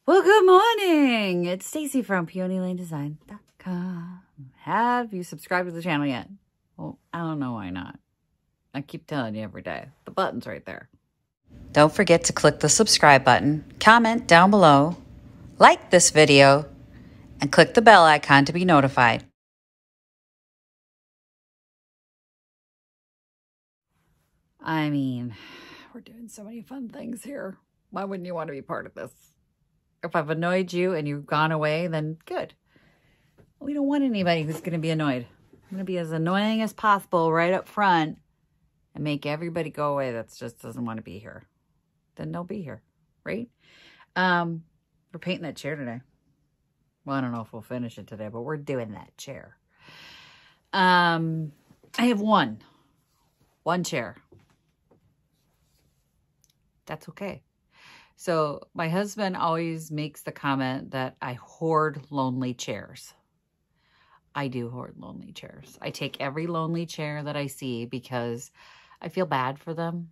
Well, good morning. It's Stacy from PeonyLaneDesign.com. Have you subscribed to the channel yet? Well, I don't know why not. I keep telling you every day. The button's right there. Don't forget to click the subscribe button, comment down below, like this video, and click the bell icon to be notified. I mean, we're doing so many fun things here. Why wouldn't you want to be part of this? If I've annoyed you and you've gone away, then good. We don't want anybody who's going to be annoyed. I'm going to be as annoying as possible right up front and make everybody go away that just doesn't want to be here. Then they'll be here, right? We're painting that chair today. Well, I don't know if we'll finish it today, but we're doing that chair. I have one chair. That's okay. So my husband always makes the comment that I hoard lonely chairs. I do hoard lonely chairs. I take every lonely chair that I see because I feel bad for them.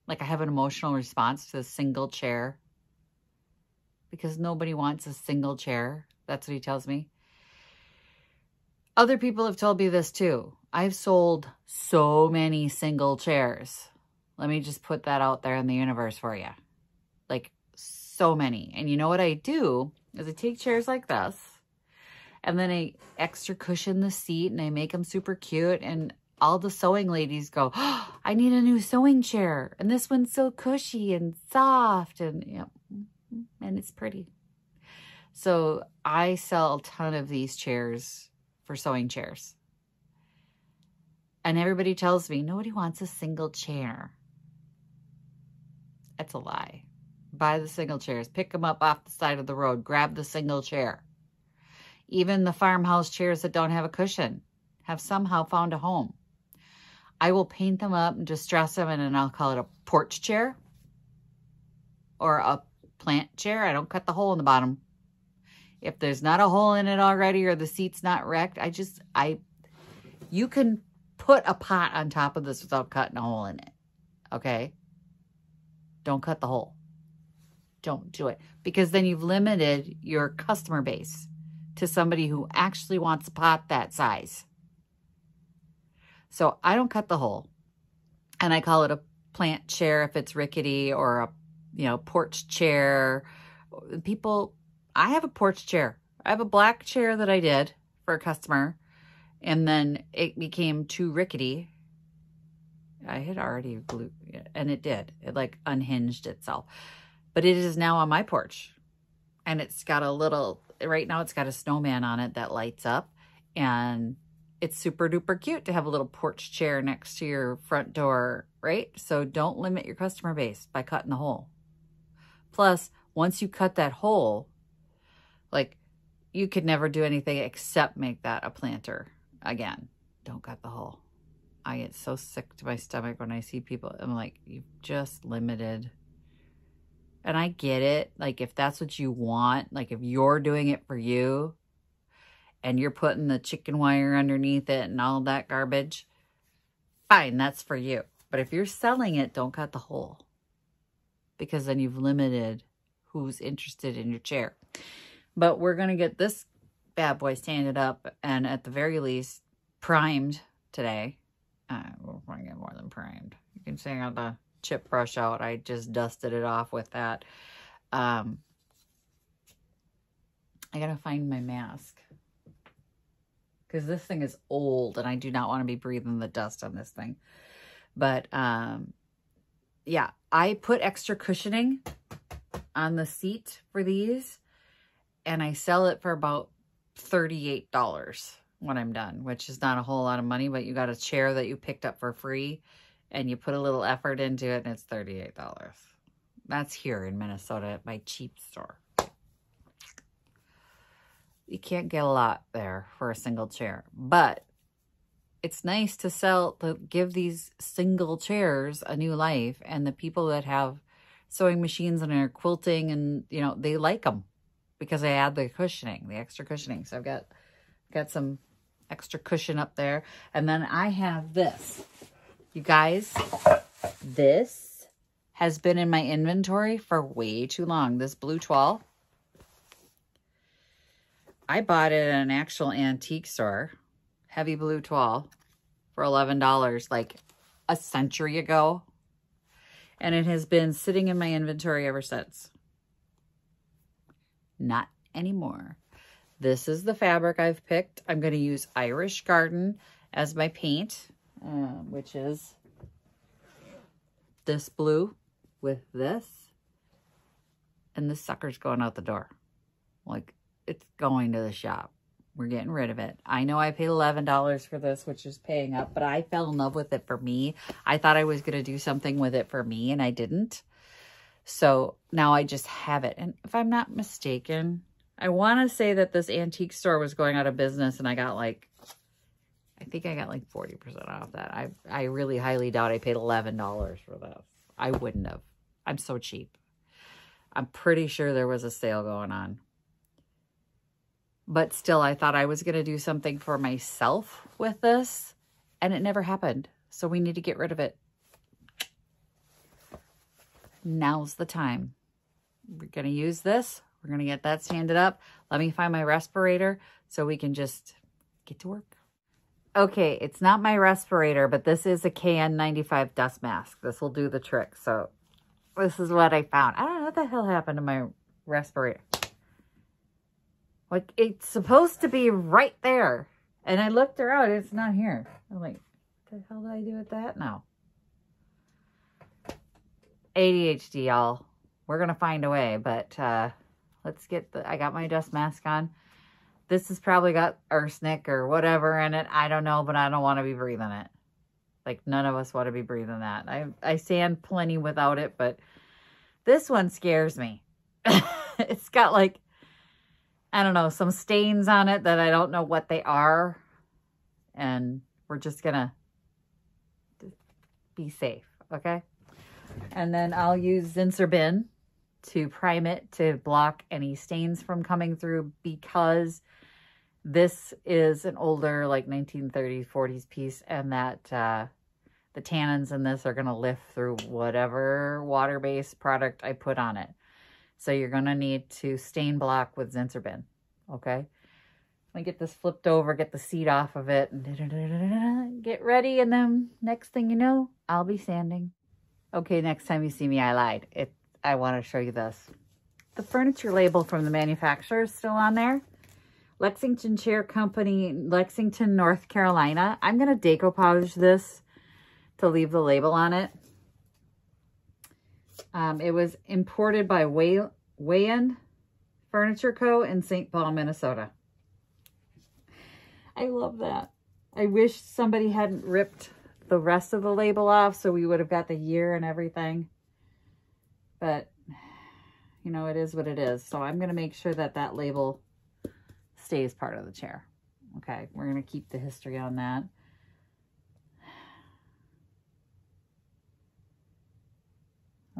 Like I have an emotional response to a single chair because nobody wants a single chair. That's what he tells me. Other people have told me this too. I've sold so many single chairs. Let me just put that out there in the universe for you. Like so many. And you know what I do is I take chairs like this and then I extra cushion the seat and I make them super cute. And all the sewing ladies go, oh, I need a new sewing chair. And this one's so cushy and soft and, you know, and it's pretty. So I sell a ton of these chairs for sewing chairs. And everybody tells me, nobody wants a single chair. That's a lie. Buy the single chairs. Pick them up off the side of the road. Grab the single chair. Even the farmhouse chairs that don't have a cushion have somehow found a home. I will paint them up and distress them, and then I'll call it a porch chair or a plant chair. I don't cut the hole in the bottom. If there's not a hole in it already or the seat's not wrecked, you can put a pot on top of this without cutting a hole in it. Okay? Don't cut the hole. Don't do it. Because then you've limited your customer base to somebody who actually wants a pot that size. So I don't cut the hole. And I call it a plant chair if it's rickety, or a porch chair. I have a porch chair. I have a black chair that I did for a customer. And then it became too rickety. I had already glued it, and it did. It like unhinged itself. But it is now on my porch. And it's got right now it's got a snowman on it that lights up. And it's super duper cute to have a little porch chair next to your front door, right? So don't limit your customer base by cutting the hole. Plus, once you cut that hole, like you could never do anything except make that a planter again. Don't cut the hole. I get so sick to my stomach when I see people. I'm like, you've just limited. And I get it. Like, if that's what you want, like if you're doing it for you and you're putting the chicken wire underneath it and all that garbage, fine, that's for you. But if you're selling it, don't cut the hole, because then you've limited who's interested in your chair. But we're going to get this bad boy sanded up and at the very least primed today. We'll probably get more than primed. You can see I got the chip brush out. I just dusted it off with that. I gotta find my mask because this thing is old and I do not want to be breathing the dust on this thing. But yeah, I put extra cushioning on the seat for these, and I sell it for about $38 when I'm done, which is not a whole lot of money, but you got a chair that you picked up for free and you put a little effort into it, and it's $38. That's here in Minnesota at my cheap store. You can't get a lot there for a single chair, but it's nice to give these single chairs a new life. And the people that have sewing machines and are quilting and, they like them because I add the cushioning, the extra cushioning. So I've got some extra cushion up there. And then I have this. You guys, this has been in my inventory for way too long. This blue toile, I bought it at an actual antique store, heavy blue toile, for $11 like a century ago. And it has been sitting in my inventory ever since. Not anymore. This is the fabric I've picked. I'm going to use Irish Garden as my paint, which is this blue with this. And this sucker's going out the door. Like, it's going to the shop. We're getting rid of it. I know I paid $11 for this, which is paying up, but I fell in love with it for me. I thought I was going to do something with it for me, and I didn't. So now I just have it. And if I'm not mistaken, I want to say that this antique store was going out of business, and I got like, I think I got like 40% off that. I really highly doubt I paid $11 for this. I wouldn't have. I'm so cheap. I'm pretty sure there was a sale going on. But still, I thought I was going to do something for myself with this, and it never happened. So we need to get rid of it. Now's the time. We're going to use this. We're going to get that sanded up. Let me find my respirator so we can just get to work. Okay, it's not my respirator, but this is a KN95 dust mask. This will do the trick. So this is what I found. I don't know what the hell happened to my respirator. Like, it's supposed to be right there. And I looked around, it's not here. I'm like, what the hell did I do with that now? ADHD, y'all. We're going to find a way, but let's get I got my dust mask on. This has probably got arsenic or whatever in it. I don't know, but I don't want to be breathing it. Like, none of us want to be breathing that. I sand plenty without it, but this one scares me. It's got like, I don't know, some stains on it that I don't know what they are. And we're just going to be safe, okay? And then I'll use Zinsser Bin to prime it to block any stains from coming through, because this is an older, like 1930s, 40s piece, and that the tannins in this are going to lift through whatever water-based product I put on it. So you're going to need to stain block with Zinsser Bin, okay? Let me get this flipped over, get the seat off of it, and get ready, and then next thing you know, I'll be sanding. Okay, next time you see me, I lied. I want to show you this. The furniture label from the manufacturer is still on there. Lexington Chair Company, Lexington, North Carolina. I'm going to decoupage this to leave the label on it. It was imported by Wayan Furniture Co. in St. Paul, Minnesota. I love that. I wish somebody hadn't ripped the rest of the label off so we would have got the year and everything. But, you know, it is what it is. So I'm going to make sure that that label stays part of the chair. Okay, we're going to keep the history on that.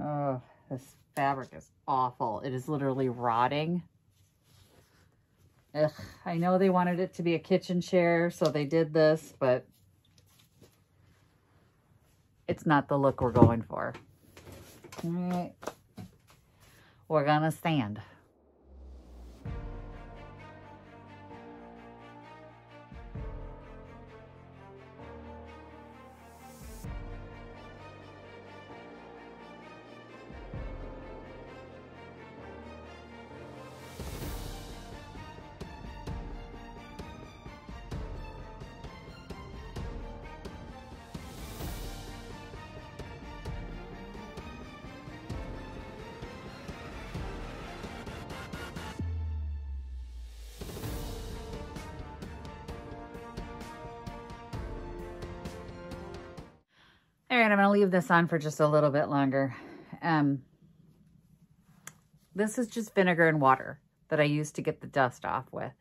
Oh, this fabric is awful. It is literally rotting. Ugh, I know they wanted it to be a kitchen chair, so they did this, but it's not the look we're going for. All right. We're gonna stand. All right, I'm going to leave this on for just a little bit longer. This is just vinegar and water that I used to get the dust off with.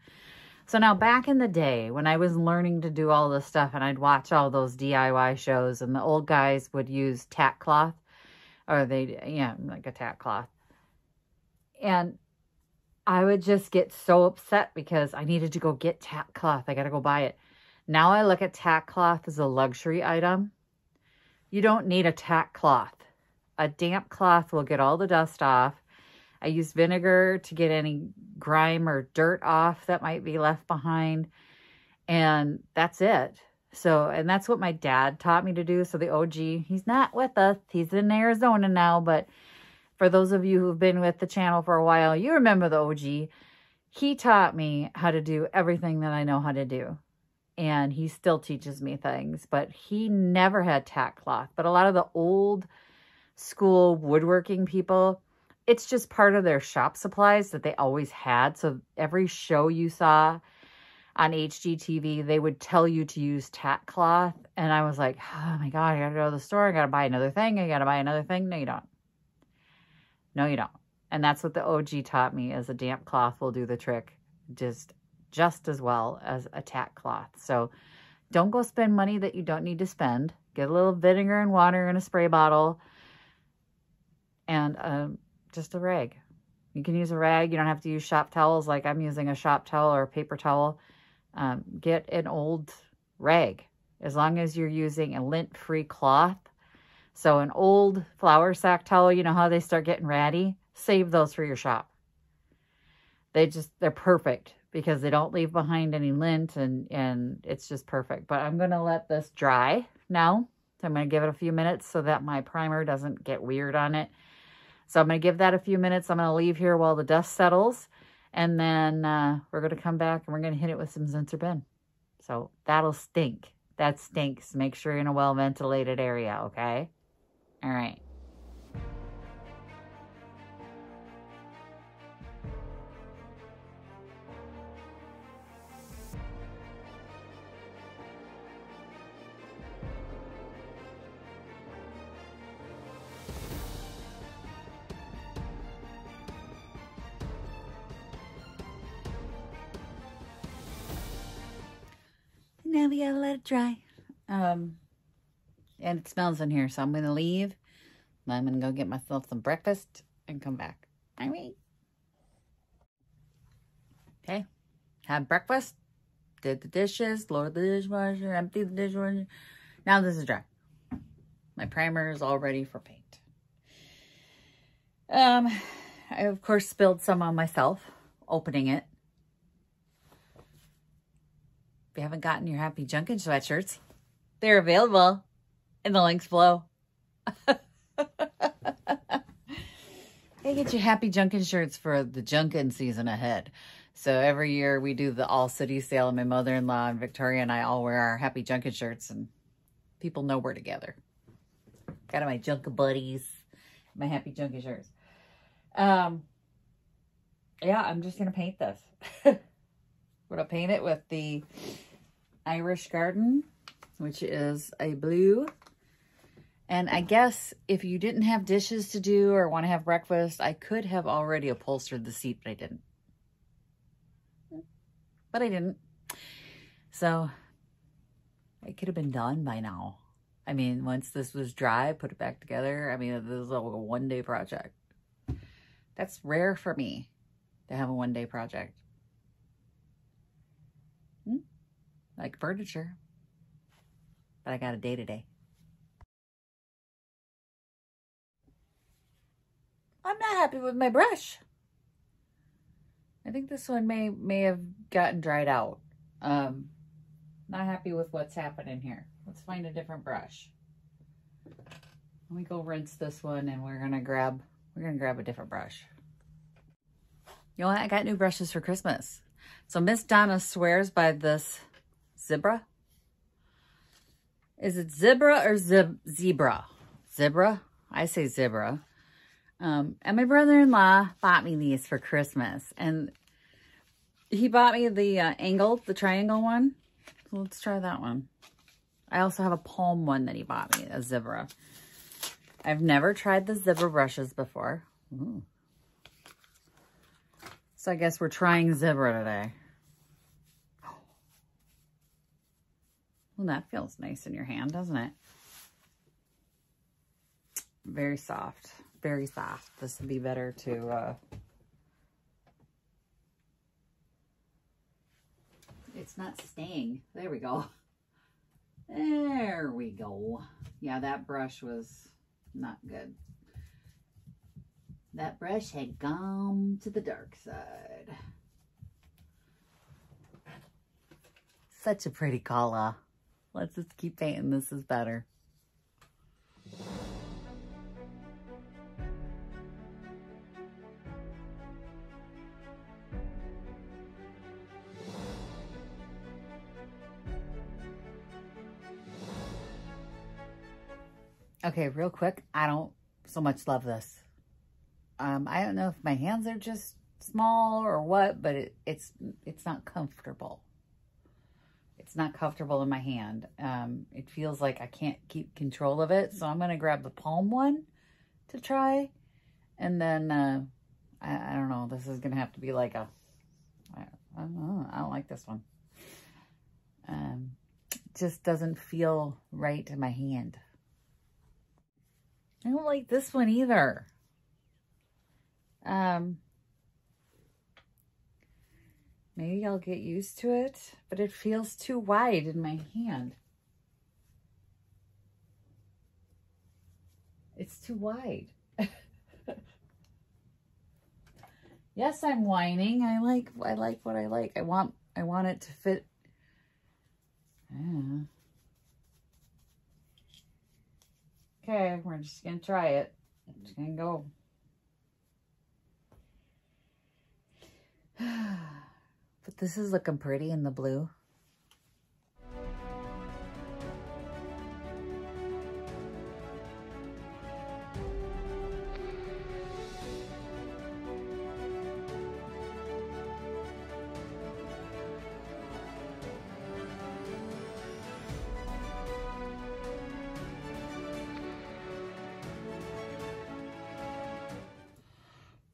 So now back in the day when I was learning to do all this stuff and I'd watch all those DIY shows and the old guys would use tack cloth, or like a tack cloth. And I would just get so upset because I needed to go get tack cloth. I got to go buy it. Now I look at tack cloth as a luxury item. You don't need a tack cloth. A damp cloth will get all the dust off. I use vinegar to get any grime or dirt off that might be left behind. And that's it. So, and that's what my dad taught me to do. So the OG, he's not with us. He's in Arizona now. But for those of you who've been with the channel for a while, you remember the OG. He taught me how to do everything that I know how to do. And he still teaches me things. But he never had tack cloth. But a lot of the old school woodworking people, it's just part of their shop supplies that they always had. So every show you saw on HGTV, they would tell you to use tack cloth. And I was like, oh my God, I gotta go to the store. I gotta buy another thing. I gotta buy another thing. No, you don't. No, you don't. And that's what the OG taught me, is a damp cloth will do the trick just as well as a tack cloth. So don't go spend money that you don't need to spend. Get a little vinegar and water in a spray bottle and just a rag. You can use a rag. You don't have to use shop towels like I'm using a shop towel or a paper towel. Get an old rag, as long as you're using a lint-free cloth. So an old flour sack towel, you know how they start getting ratty? Save those for your shop. They're perfect because they don't leave behind any lint, and it's just perfect. But I'm going to let this dry now. So I'm going to give it a few minutes so that my primer doesn't get weird on it. So I'm going to give that a few minutes. I'm going to leave here while the dust settles. And then we're going to come back and we're going to hit it with some Zinsser bin. So that'll stink. That stinks. Make sure you're in a well-ventilated area, okay? All right. Now we gotta let it dry. And it smells in here, so I'm gonna leave. I'm gonna go get myself some breakfast and come back. All right. Okay. Had breakfast. Did the dishes. Loaded the dishwasher. Emptied the dishwasher. Now this is dry. My primer is all ready for paint. I of course spilled some on myself opening it. If you haven't gotten your Happy Junkin' sweatshirts, they're available in the links below. Hey, get your Happy Junkin' shirts for the Junkin' season ahead. So every year we do the all city sale, and my mother-in-law and Victoria and I all wear our Happy Junkin' shirts, and people know we're together. Got my Junkin' buddies, my Happy Junkin' shirts. Yeah, I'm just gonna paint this. I'm going to paint it with the Irish Garden, which is a blue. And I guess if you didn't have dishes to do or want to have breakfast, I could have already upholstered the seat, but I didn't. So it could have been done by now. I mean, once this was dry, put it back together. I mean, this is like a one-day project. That's rare for me to have a one-day project. Like furniture, but I got a day today. I'm not happy with my brush. I think this one may have gotten dried out. Not happy with what's happening here. Let's find a different brush. Let me go rinse this one, and we're gonna grab a different brush. You know what? I got new brushes for Christmas. So Miss Donna swears by this Zebra. Is it zebra or zebra? Zebra? I say zebra. And my brother-in-law bought me these for Christmas. And he bought me the triangle one. So let's try that one. I also have a palm one that he bought me, a zebra. I've never tried the zebra brushes before. Ooh. So I guess we're trying zebra today. Well, that feels nice in your hand, doesn't it? Very soft. Very soft. This would be better to... It's not staying. There we go. There we go. Yeah, that brush was not good. That brush had gone to the dark side. Such a pretty color. Let's just keep painting. This is better. Okay, real quick, I don't so much love this. I don't know if my hands are just small or what, but it's not comfortable. It's not comfortable in my hand. It feels like I can't keep control of it, so I'm going to grab the palm one to try. And then, I don't know, this is going to have to be like a, I don't know, I don't like this one. It just doesn't feel right in my hand. I don't like this one either. Maybe I'll get used to it, but it feels too wide in my hand. It's too wide. Yes, I'm whining. I like what I like. I want it to fit. Yeah. Okay, we're just gonna try it. I'm just gonna go. But this is looking pretty in the blue.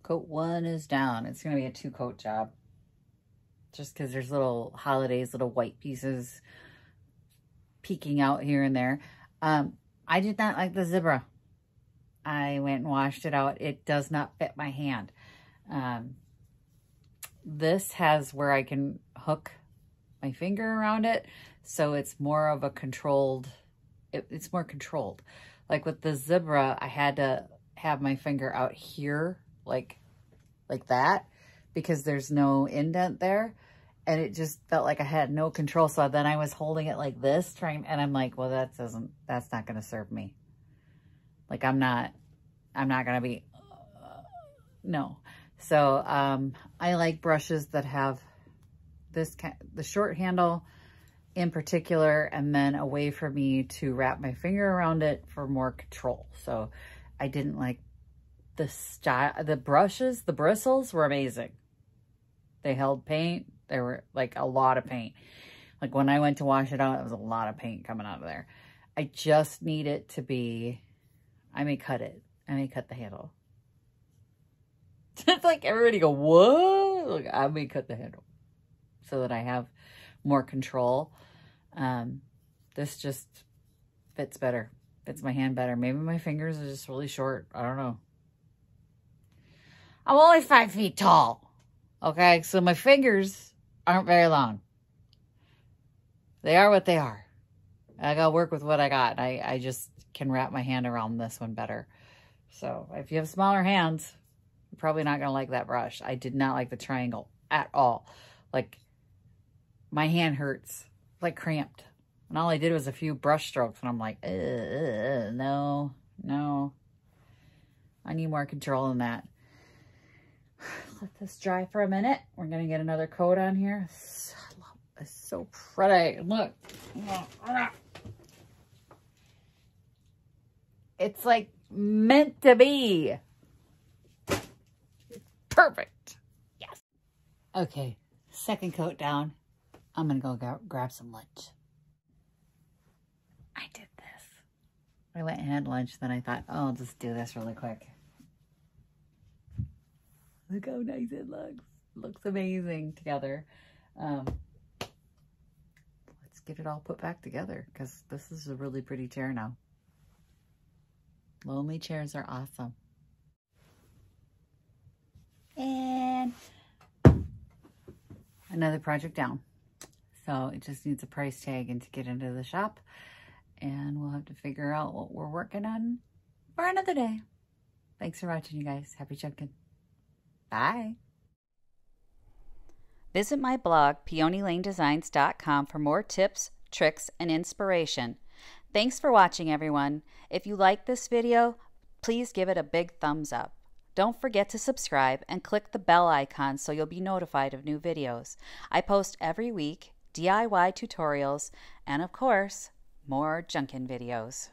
Coat one is down. It's going to be a 2-coat job. Just because there's little holidays, little white pieces peeking out here and there. I did not like the zebra. I went and washed it out. It does not fit my hand. This has where I can hook my finger around it. So it's more of a controlled, it's more controlled. Like with the zebra, I had to have my finger out here like that because there's no indent there, and it just felt like I had no control. So then I was holding it like this, and I'm like, well, that's not going to serve me. Like I'm not going to be, no. So I like brushes that have this the short handle in particular, and then a way for me to wrap my finger around it for more control. So I didn't like the style. The brushes, the bristles were amazing. They held paint. There were like a lot of paint. Like when I went to wash it out, it was a lot of paint coming out of there. I just need it to be, I may cut it. I may cut the handle. It's like everybody go, whoa. Look, I may cut the handle so that I have more control. This just fits better. Fits my hand better. Maybe my fingers are just really short. I don't know. I'm only 5 feet tall. Okay, so my fingers aren't very long. They are what they are. I gotta work with what I got. I just can wrap my hand around this one better. So if you have smaller hands, you're probably not gonna like that brush. I did not like the triangle at all. Like my hand hurts, like cramped. And all I did was a few brush strokes, and I'm like, no. I need more control than that. Let this dry for a minute. We're going to get another coat on here. It's so pretty. Look. It's like meant to be. Perfect. Yes. Okay. Second coat down. I'm going to go grab some lunch. I did this. I went and had lunch. Then I thought, oh, I'll just do this really quick. Look how nice it looks. Looks amazing together. Let's get it all put back together because this is a really pretty chair now. Lonely chairs are awesome. And another project down. So it just needs a price tag and to get into the shop. And we'll have to figure out what we're working on for another day. Thanks for watching, you guys. Happy junkin'. Bye. Visit my blog, peonylanedesigns.com, for more tips, tricks, and inspiration. Thanks for watching, everyone. If you like this video, please give it a big thumbs up. Don't forget to subscribe and click the bell icon so you'll be notified of new videos. I post every week DIY tutorials and, of course, more junkin' videos.